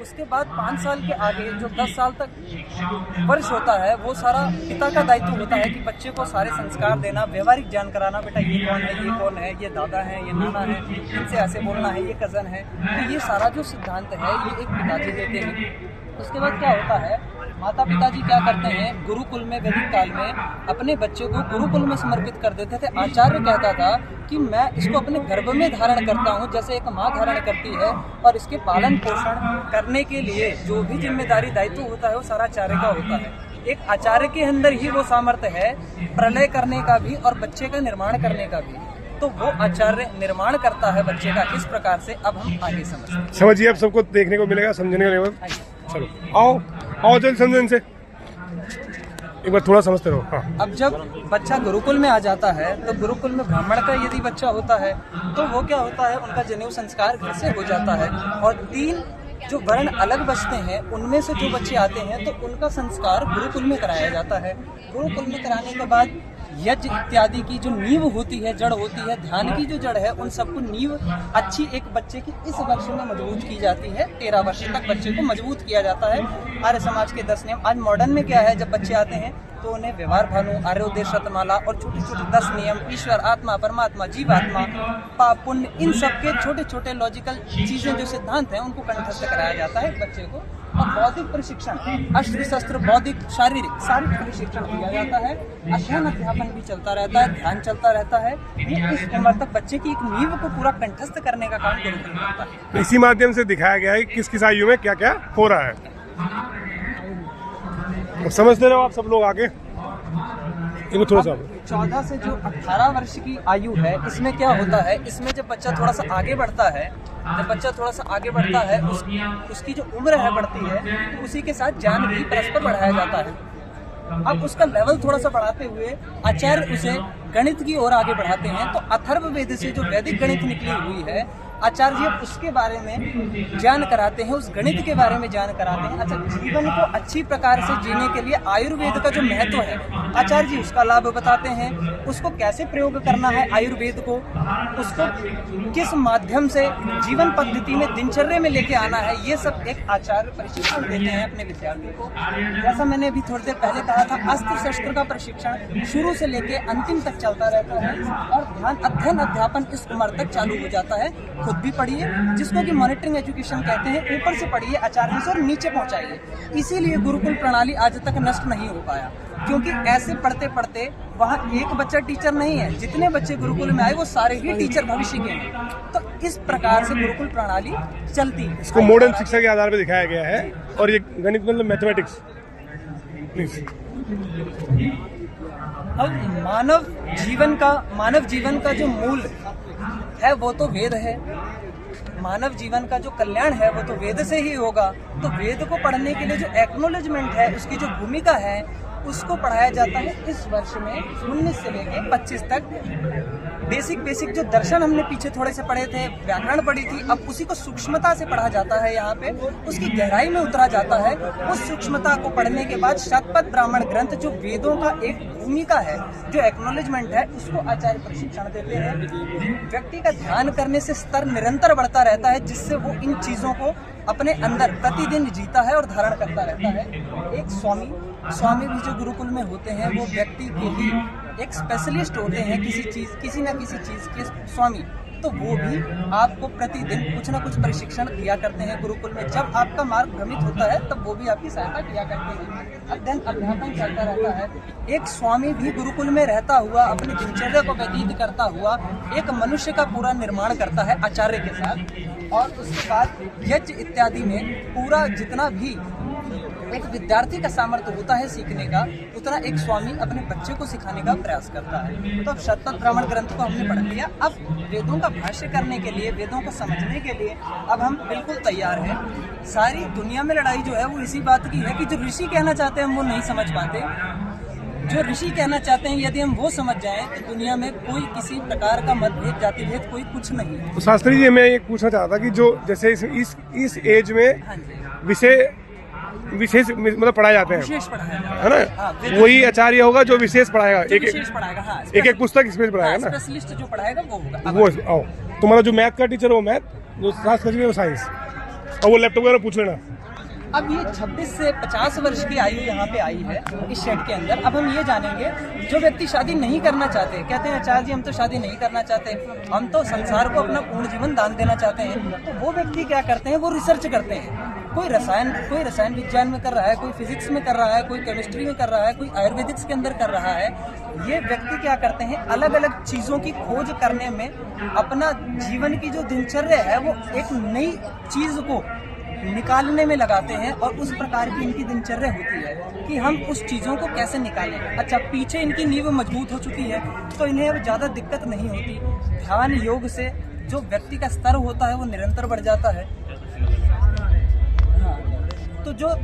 उसके बाद 5 साल के आगे जो 10 साल तक वर्ष होता है वो सारा पिता का दायित्व होता है कि बच्चे को सारे संस्कार देना, व्यवहारिक ज्ञान कराना, बेटा ये कौन है, ये दादा है, ये नाना है, इनसे ऐसे बोलना है, ये कज़न है। तो ये सारा जो सिद्धांत है ये एक पिताजी देते हैं। उसके बाद क्या होता है, माता पिताजी क्या करते हैं, गुरुकुल में वैदिक काल में अपने बच्चे को गुरुकुल में समर्पित कर देते थे। आचार्य कहता था कि मैं इसको अपने गर्भ में धारण करता हूँ जैसे एक माँ धारण करती है, और इसके पालन पोषण करने के लिए जो भी जिम्मेदारी दायित्व होता है वो सारा आचार्य का होता है। एक आचार्य के अंदर ही वो सामर्थ्य है प्रलय करने का भी और बच्चे का निर्माण करने का भी। तो वो आचार्य निर्माण करता है बच्चे का किस प्रकार से, अब हम आगे समझिए। अब सबको देखने को मिलेगा, समझने को मिलेगा। चलो आओ जल्दी समझो इनसे, एक बार थोड़ा समझते रहो। हाँ। अब जब बच्चा गुरुकुल में आ जाता है तो गुरुकुल में ब्राह्मण का यदि बच्चा होता है तो वो क्या होता है, उनका जनेऊ संस्कार घर से हो जाता है, और 3 जो वर्ण अलग बचते हैं उनमें से जो बच्चे आते हैं तो उनका संस्कार गुरुकुल में कराया जाता है। गुरुकुल में कराने के बाद यज्ञ इत्यादि की जो नींव होती है, जड़ होती है, ध्यान की जो जड़ है, उन सबको नींव अच्छी एक बच्चे की इस वर्ष में मजबूत की जाती है। 13 वर्ष तक बच्चे को मजबूत किया जाता है। आर्य समाज के 10 नियम। आज मॉडर्न में क्या है, जब बच्चे आते हैं तो उन्हें व्यवहार भानु, आर्योदय, शतमाला और छोटे छोटे 10 नियम, ईश्वर, आत्मा, परमात्मा, जीवात्मा, पाप पुण्य, इन सब के छोटे छोटे लॉजिकल चीजें जो सिद्धांत हैं उनको कंठस्थ कराया जाता है बच्चे को। और बौद्धिक प्रशिक्षण, अस्त्र शस्त्र, बौद्धिक, शारीरिक प्रशिक्षण दिया जाता है। अध्ययन अध्यापन भी चलता रहता है, ध्यान चलता रहता है। ये इस उम्र तक बच्चे की एक नींव को पूरा कंठस्थ करने का काम गुरुकुल करता है। इसी माध्यम से दिखाया गया है कि किस किस आयु में क्या क्या हो रहा है। समझते रहो आप सब लोग आगे। थोड़ा सा 14 से जो 18 वर्ष की आयु है, इसमें क्या होता है, इसमें जब बच्चा थोड़ा सा आगे बढ़ता है, उसकी जो उम्र है बढ़ती है, उसी के साथ ज्ञान भी परस्पर बढ़ाया जाता है। अब उसका लेवल थोड़ा सा बढ़ाते हुए आचार्य उसे गणित की ओर आगे बढ़ाते हैं। तो अथर्ववेद से जो वैदिक गणित निकली हुई है, आचार्य जी उसके बारे में ज्ञान कराते हैं, उस गणित के बारे में ज्ञान कराते हैं। अच्छा, जीवन को अच्छी प्रकार से जीने के लिए आयुर्वेद का जो महत्व है, आचार्य जी उसका लाभ बताते हैं। उसको कैसे प्रयोग करना है आयुर्वेद को, उसको किस माध्यम से जीवन पद्धति में, दिनचर्या में लेके आना है, ये सब एक आचार्य प्रशिक्षण देते हैं अपने विद्यार्थी को। जैसा मैंने अभी थोड़ी देर पहले कहा था, अस्त्र शस्त्र का प्रशिक्षण शुरू से लेके अंतिम तक चलता रहता है, और ध्यान, अध्ययन, अध्यापन इस उम्र तक चालू हो जाता है। खुद भी पढ़िए, जिसको कि मॉनिटरिंग एजुकेशन कहते हैं, ऊपर से पढ़िए आचार्य से और नीचे पहुंचाइए। इसीलिए गुरुकुल प्रणाली आज तक नष्ट नहीं हो पाया, क्योंकि ऐसे पढ़ते पढ़ते वहाँ एक बच्चा टीचर नहीं है, जितने बच्चे गुरुकुल में आए वो सारे ही टीचर भविष्य के हैं। तो इस प्रकार से गुरुकुल प्रणाली चलती है। इसको मॉडर्न शिक्षा के आधार पर दिखाया गया है। और ये गणित मतलब मैथमेटिक्स। अब मानव जीवन का जो मूल है वो तो वेद है। मानव जीवन का जो कल्याण है वो तो वेद से ही होगा। तो वेद को पढ़ने के लिए जो एक्नॉलेजमेंट है, उसकी जो भूमिका है, उसको पढ़ाया जाता है इस वर्ष में 19 से लेकर 25 तक। बेसिक जो दर्शन हमने पीछे थोड़े से पढ़े थे, व्याकरण पढ़ी थी, अब उसी को सूक्ष्मता से पढ़ा जाता है। यहाँ पे उसकी गहराई में उतरा जाता है। उस सूक्ष्मता को पढ़ने के बाद शतपथ ब्राह्मण ग्रंथ, जो वेदों का एक भूमिका है, जो एक्नॉलेजमेंट है, उसको आचार्य प्रशिक्षण देते हैं। व्यक्ति का ध्यान करने से स्तर निरंतर बढ़ता रहता है, जिससे वो इन चीजों को अपने अंदर प्रतिदिन जीता है और धारण करता रहता है। एक स्वामी भी जो गुरुकुल में होते हैं, वो व्यक्ति के ही एक स्पेशलिस्ट होते हैं, किसी न किसी चीज के स्वामी। तो वो भी आपको प्रतिदिन कुछ न कुछ प्रशिक्षण दिया करते हैं गुरुकुल में। जब आपका मार्ग भ्रमित होता है तब वो भी आपकी सहायता किया करते हैं। अध्ययन अध्यापन चलता रहता है। एक स्वामी भी गुरुकुल में रहता हुआ, अपनी दिनचर्या को व्यतीत करता हुआ, एक मनुष्य का पूरा निर्माण करता है आचार्य के साथ। और उसके बाद यज्ञ इत्यादि में पूरा जितना भी एक विद्यार्थी का सामर्थ्य होता है सीखने का, उतना एक स्वामी अपने बच्चे को सिखाने का प्रयास करता है। तो अब शतपथ ब्राह्मण ग्रंथ को हमने पढ़ लिया। अब वेदों का भाष्य करने के लिए, वेदों को समझने के लिए अब हम बिल्कुल तैयार हैं। सारी दुनिया में लड़ाई जो है वो इसी बात की है कि जो ऋषि कहना चाहते हैं हम वो नहीं समझ पाते। जो ऋषि कहना चाहते हैं यदि हम वो समझ जाएं तो दुनिया में कोई किसी प्रकार का मतभेद, जाति भेद कोई कुछ नहीं है। तो शास्त्री जी, मैं ये पूछना चाहता कि जो जैसे इस एज में विशेष मतलब पढ़ाए जाते हैं, विशेष पढ़ाया जाता है ना? हाँ, वही आचार्य होगा जो विशेष पढ़ाएगा, एक पुस्तक इसमें पढ़ाएगा ना, स्पेशलिस्ट जो पढ़ाएगा वो होगा। वो आओ तुम्हारा जो मैथ का टीचर वो मैथ, जो शास्त्री वो साइंस। और वो लैपटॉप वगैरह पूछ लेना। अब ये 26 से 50 वर्ष की आयु यहाँ पे आई है इस शेड के अंदर। अब हम ये जानेंगे, जो व्यक्ति शादी नहीं करना चाहते, कहते हैं आचार्य जी हम तो शादी नहीं करना चाहते, हम तो संसार को अपना पूर्ण जीवन दान देना चाहते हैं, तो वो व्यक्ति क्या करते हैं, वो रिसर्च करते हैं। कोई रसायन विज्ञान में कर रहा है, कोई फिजिक्स में कर रहा है, कोई केमिस्ट्री में कर रहा है, कोई आयुर्वेदिक्स के अंदर कर रहा है। ये व्यक्ति क्या करते हैं, अलग अलग चीज़ों की खोज करने में अपना जीवन की जो दिनचर्या है वो एक नई चीज़ को निकालने में लगाते हैं, और उस प्रकार की इनकी दिनचर्या होती है कि हम उस चीज़ों को कैसे निकालें। अच्छा, पीछे इनकी नींव मजबूत हो चुकी है तो इन्हें अब ज़्यादा दिक्कत नहीं होती। ध्यान योग से जो व्यक्ति का स्तर होता है वो निरंतर बढ़ जाता है। हाँ, तो जो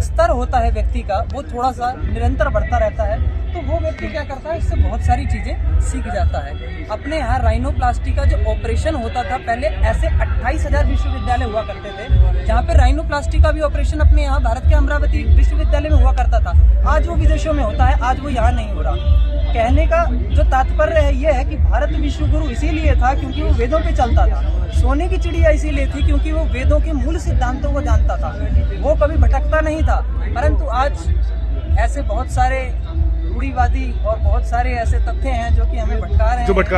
स्तर होता है व्यक्ति का वो थोड़ा सा निरंतर बढ़ता रहता है, तो वो व्यक्ति क्या करता है, इससे बहुत सारी चीज़ें सीख जाता है। अपने यहाँ राइनोप्लास्टी का जो ऑपरेशन होता था पहले, ऐसे 28,000 विश्वविद्यालय हुआ करते थे जहाँ पे राइनोप्लास्टी का भी ऑपरेशन अपने यहाँ भारत के अमरावती विश्वविद्यालय में हुआ करता था। आज वो विदेशों में होता है, आज वो यहाँ नहीं हो रहा। कहने का जो तात्पर्य है ये है कि भारत विश्वगुरु इसीलिए था क्योंकि वो वेदों पे चलता था। सोने की चिड़िया इसीलिए थी क्योंकि वो वेदों के मूल सिद्धांतों को जानता था, वो कभी भटकता नहीं था। परंतु आज ऐसे बहुत सारे रूढ़िवादी और बहुत सारे ऐसे तथ्य हैं जो कि हमें भटका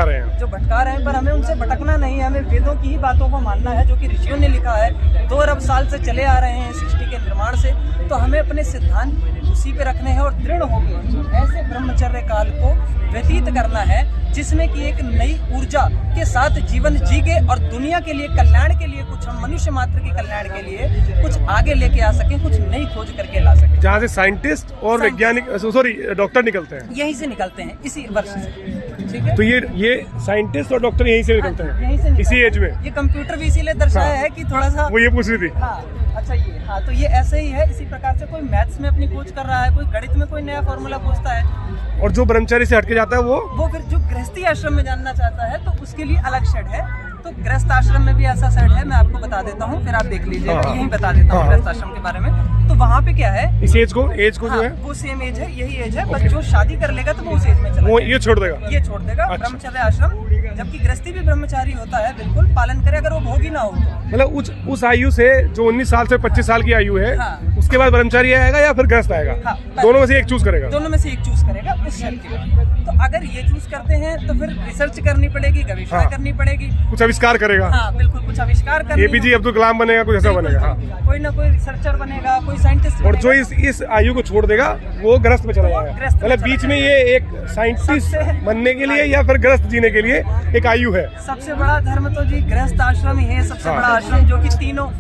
रहे हैं, पर हमें उनसे भटकना नहीं है। हमें वेदों की ही बातों को मानना है जो कि ऋषियों ने लिखा है, 2 अरब साल से चले आ रहे हैं सृष्टि के निर्माण से। तो हमें अपने सिद्धांत उसी पे रखने हैं और दृढ़ होकर ऐसे ब्रह्मचर्य काल को व्यतीत करना है जिसमें कि एक नई ऊर्जा के साथ जीवन जीगे और दुनिया के लिए, कल्याण के लिए, कुछ हम मनुष्य मात्र के कल्याण के लिए कुछ आगे लेके आ सकें, कुछ नई खोज करके ला सकें। जहाँ से साइंटिस्ट और वैज्ञानिक, सॉरी, डॉक्टर निकलते हैं, यहीं से निकलते हैं, इसी वर्ष से। ठीक है, तो ये साइंटिस्ट और डॉक्टर यहीं से निकलते हैं, यहीं से इसी एज में। ये कंप्यूटर भी इसीलिए दर्शाया है कि थोड़ा सा वो ये पूछ रही थी। हाँ, अच्छा, ये हाँ, तो ये ऐसे ही है। इसी प्रकार से कोई मैथ्स में अपनी खोज कर रहा है, कोई गणित में कोई नया फॉर्मूला पूछता है, और जो ब्रह्मचारी से हटके जाता है वो फिर जो गृहस्थी आश्रम में जानना चाहता है तो उसके लिए अलग शेड है। तो गृहस्थ आश्रम में भी ऐसा शेड है, मैं आपको बता देता हूँ, फिर आप देख लीजिए। यही बता देता हूँ गृहस्थ आश्रम के बारे में। तो वहाँ पे क्या है, इस एज को जो है वो सेम एज है, यही एज है, बस जो शादी कर लेगा तो वो उस एज में चला वो ये छोड़ देगा। अच्छा। ब्रह्मचर्य आश्रम, जबकि गृहस्थी भी ब्रह्मचारी होता है, बिल्कुल पालन करे अगर वो भोगी ना हो तो। मतलब उस आयु से जो 19 साल से 25 साल की आयु है, हाँ। उसके बाद ब्रह्मचारी आएगा या फिर गृहस्थ आएगा? हाँ, दोनों में से एक चूज करेगा। दोनों में से एक चूज करेगा उस शेड के बाद। तो अगर ये चूज करते हैं तो फिर रिसर्च करनी पड़ेगी, गवेषणा हाँ। करनी पड़ेगी, कुछ आविष्कार करेगा। हाँ, बिल्कुल, कुछ आविष्कार करना। APJ अब्दुल कलाम बनेगा, कुछ ऐसा बनेगा। हाँ। कोई ना कोई रिसर्चर बनेगा, कोई साइंटिस्ट और जो इस आयु को छोड़ देगा वो गृहस्थ में चला जाएगा। मतलब बीच में ये एक साइंटिस्ट बनने के लिए या फिर गृहस्थ जीने के लिए एक आयु है। सबसे बड़ा धर्म तो जी गृहस्थ आश्रम ही है। सबसे बड़ा आश्रम जो कि तीनों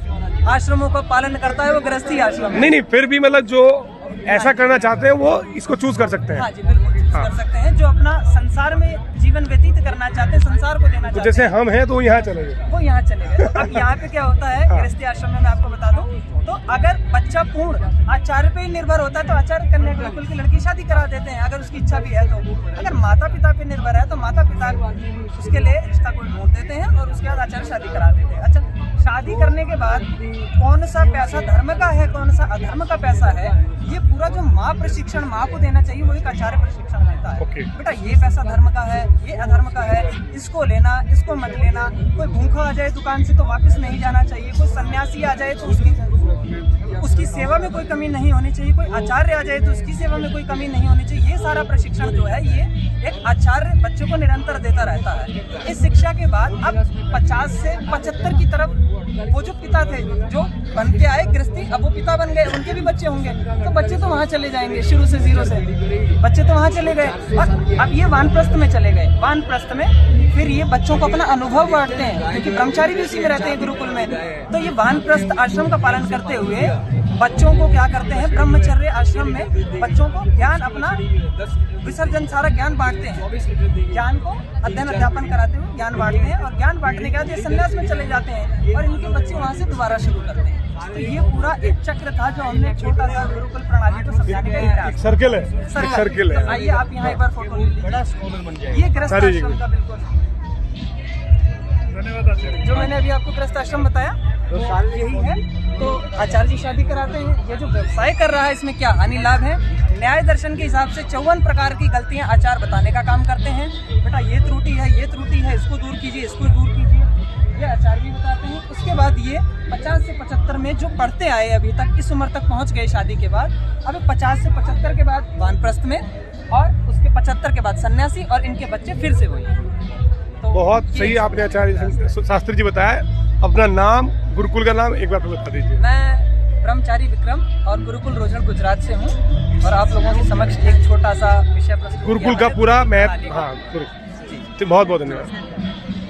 आश्रमों का पालन करता है वो गृहस्थी आश्रम है। नहीं, फिर भी मतलब जो ऐसा करना चाहते हैं वो इसको चूज कर सकते हैं। हाँ जी, बिल्कुल चूज कर सकते हैं। जो अपना संसार में जीवन व्यतीत करना चाहते हैं, संसार को देना चाहते हैं, जैसे हम हैं तो यहाँ चले गए, वो यहाँ चले गए। तो अब यहाँ पे क्या होता है गृहस्थी आश्रम में, मैं आपको बता दूं, तो अगर बच्चा पूर्ण आचार्य पे ही निर्भर होता है तो आचार्य कन्या गुरुकुल की लड़की शादी करा देते हैं, अगर उसकी इच्छा भी है तो। अगर माता पिता पे निर्भर है तो माता पिता उसके लिए रिश्ता कोई ढूंढ देते हैं और उसके बाद आचार्य शादी करा देते हैं। अच्छा, शादी करने के बाद कौन सा पैसा धर्म का है, कौन सा अधर्म का पैसा है, ये पूरा जो माँ प्रशिक्षण माँ को देना चाहिए वो एक आचार्य प्रशिक्षण देता है। बेटा ये पैसा धर्म का है, ये अधर्म का है, इसको लेना, इसको मत लेना। कोई भूखा आ जाए दुकान से तो वापस नहीं जाना चाहिए, कोई सन्यासी आ जाए तो उसकी सेवा में कोई कमी नहीं होनी चाहिए, कोई आचार्य आ जाए तो उसकी सेवा में कोई कमी नहीं होनी चाहिए। ये सारा प्रशिक्षण जो है ये एक आचार्य बच्चों को निरंतर देता रहता है। इस शिक्षा के बाद अब 50 से 75 की तरफ वो जो पिता थे जो बन के आए गृहस्थी, अब वो पिता बन गए, उनके भी बच्चे होंगे, तो बच्चे तो वहाँ चले जाएंगे शुरू से, 0 से बच्चे तो वहाँ चले गए। और अब ये वानप्रस्थ में चले गए। वानप्रस्थ में फिर ये बच्चों को अपना अनुभव बांटते हैं क्योंकि ब्रह्मचारी भी उसी में रहते हैं गुरुकुल में। तो ये वानप्रस्थ आश्रम का पालन करते हुए बच्चों को क्या करते हैं, ब्रह्मचर्य आश्रम में बच्चों को ज्ञान, अपना विसर्जन, सारा ज्ञान बांटते हैं। ज्ञान को अध्ययन अध्यापन कराते हुए ज्ञान बांटते हैं और ज्ञान बांटने के बाद ये संन्यास में चले जाते हैं और इनके बच्चे वहाँ से दोबारा शुरू करते हैं। तो ये पूरा एक चक्र था जो हमने छोटा सा गुरुकुल प्रणाली को समझाने का प्रयास। सर्किल है। आइए आप यहाँ एक बार फोटो ले लीजिए। ये गृहस्थ आश्रम का बिल्कुल जो मैंने अभी आपको गृहस्थ आश्रम बताया यही है। तो आचार्य जी शादी कराते हैं। ये जो व्यवसाय कर रहा है इसमें क्या हानि लाभ है, न्याय दर्शन के हिसाब से 54 प्रकार की गलतियां आचार्य बताने का काम करते हैं। बेटा ये त्रुटि है, ये त्रुटि है, इसको दूर कीजिए, इसको दूर कीजिए। ये आचार्य भी बताते हैं। उसके बाद ये 50 से 75 में जो पढ़ते आए अभी तक, इस उम्र तक पहुंच गए शादी के बाद, अभी 50 से 75 के बाद वानप्रस्थ में, और उसके 75 के बाद सन्यासी, और इनके बच्चे फिर से वही। तो बहुत सही आपने आचार्य शास्त्री जी बताया। अपना नाम, गुरुकुल का नाम एक बार बता दीजिए। मैं ब्रह्मचारी विक्रम और गुरुकुल रोजड़ गुजरात से हूँ, और आप लोगों के समक्ष एक छोटा सा विषय प्रस्तुत गुरुकुल किया का पूरा मैंने। महत्व, हाँ, बहुत बहुत धन्यवाद।